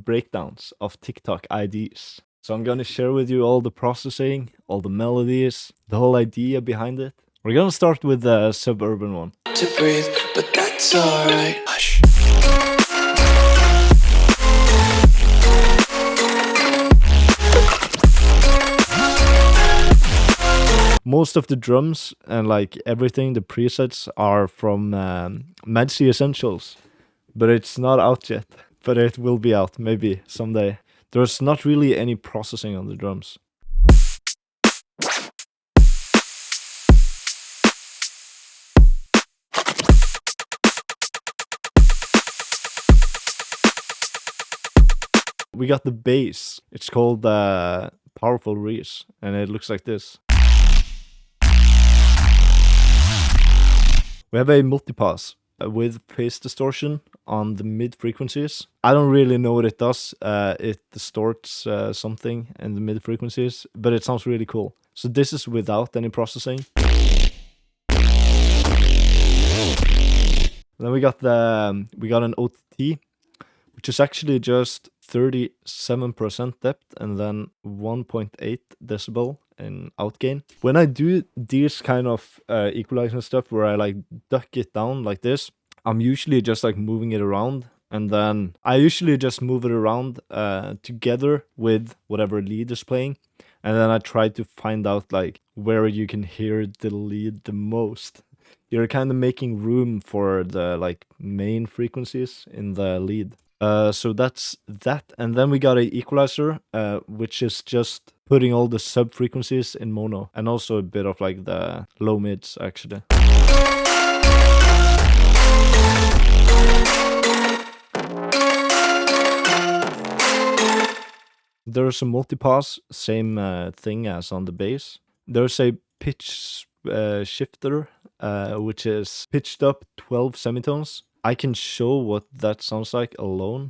breakdowns of TikTok IDs. So I'm gonna share with you all the processing, all the melodies, the whole idea behind it. We're gonna start with the Suburban one. To breathe, but that's alright. Hush. Most of the drums and like everything, the presets are from Madsy Essentials, but it's not out yet. But it will be out maybe someday. There's not really any processing on the drums. We got the bass. It's called Powerful Reese, and it looks like this. We have a multipass with phase distortion on the mid frequencies. I don't really know what it does. It distorts something in the mid frequencies, but it sounds really cool. So this is without any processing. Then we got an OTT, which is actually just 37% depth and then 1.8 decibel in outgain. When I do these kind of equalizing stuff where I like duck it down like this, I'm usually just like moving it around, and then I usually just move it around together with whatever lead is playing, and then I try to find out like where you can hear the lead the most. You're kind of making room for the like main frequencies in the lead. So that's that, and then we got a equalizer, which is just putting all the sub frequencies in mono, and also a bit of like the low mids actually. There's a multipass, same thing as on the bass. There's a pitch shifter, which is pitched up 12 semitones. I can show what that sounds like alone.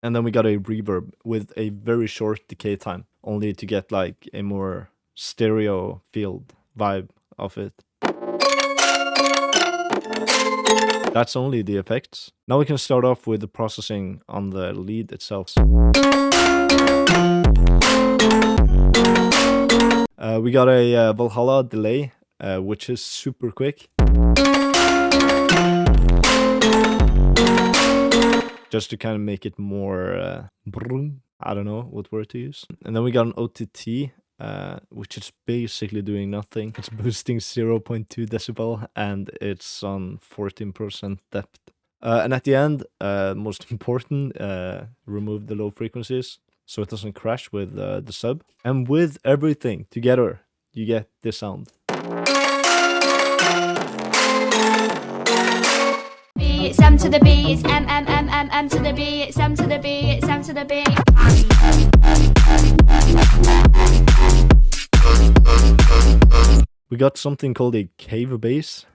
And then we got a reverb with a very short decay time, only to get like a more stereo field vibe of it. That's only the effects. Now we can start off with the processing on the lead itself. We got a Valhalla delay, which is super quick. Just to kind of make it more, I don't know what word to use. And then we got an OTT, which is basically doing nothing. It's boosting 0.2 decibel and it's on 14% depth. And at the end, most important, remove the low frequencies so it doesn't crash with the sub. And with everything together, you get this sound. It's M to the B, it's M to the B, it's M to the B, it's M to the B. We got something called a cave bass.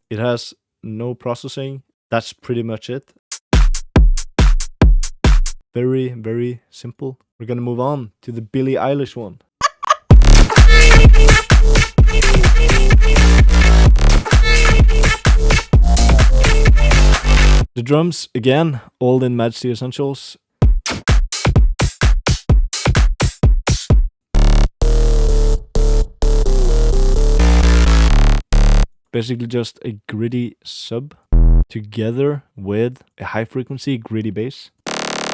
It has no processing. That's pretty much it. Very, very simple. We're gonna move on to the Billie Eilish one. The drums, again, all in Madsy Essentials. Basically just a gritty sub together with a high frequency gritty bass.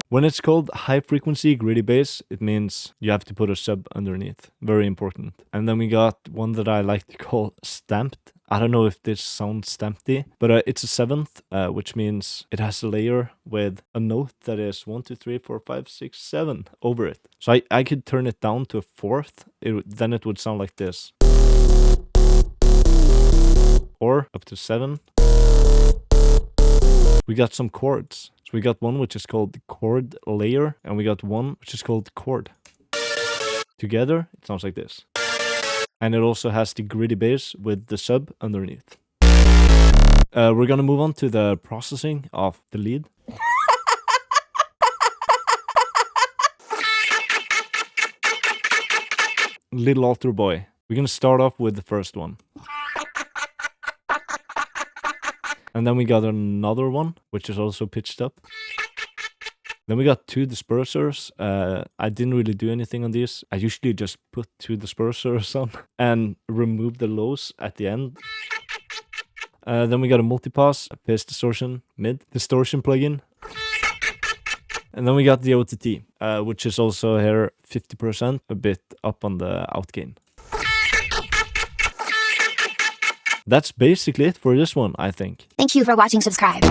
When it's called high frequency gritty bass, it means you have to put a sub underneath. Very important. And then we got one that I like to call stamped. I don't know if this sounds stampy, but it's a seventh, which means it has a layer with a note that is 1, 2, 3, 4, 5, 6, 7 over it. So I could turn it down to a fourth, then it would sound like this. Or up to 7. We got some chords. So we got one which is called the chord layer, and we got one which is called chord. Together, it sounds like this. And it also has the gritty bass with the sub underneath. We're gonna move on to the processing of the lead. Little Altar Boy. We're gonna start off with the first one. And then we got another one, which is also pitched up. Then we got 2 dispersers. I didn't really do anything on these. I usually just put 2 dispersers on and remove the lows at the end. Then we got a multipass, a phase distortion, mid distortion plugin. And then we got the OTT, which is also here 50%, a bit up on the outgain. That's basically it for this one, I think. Thank you for watching. Subscribe.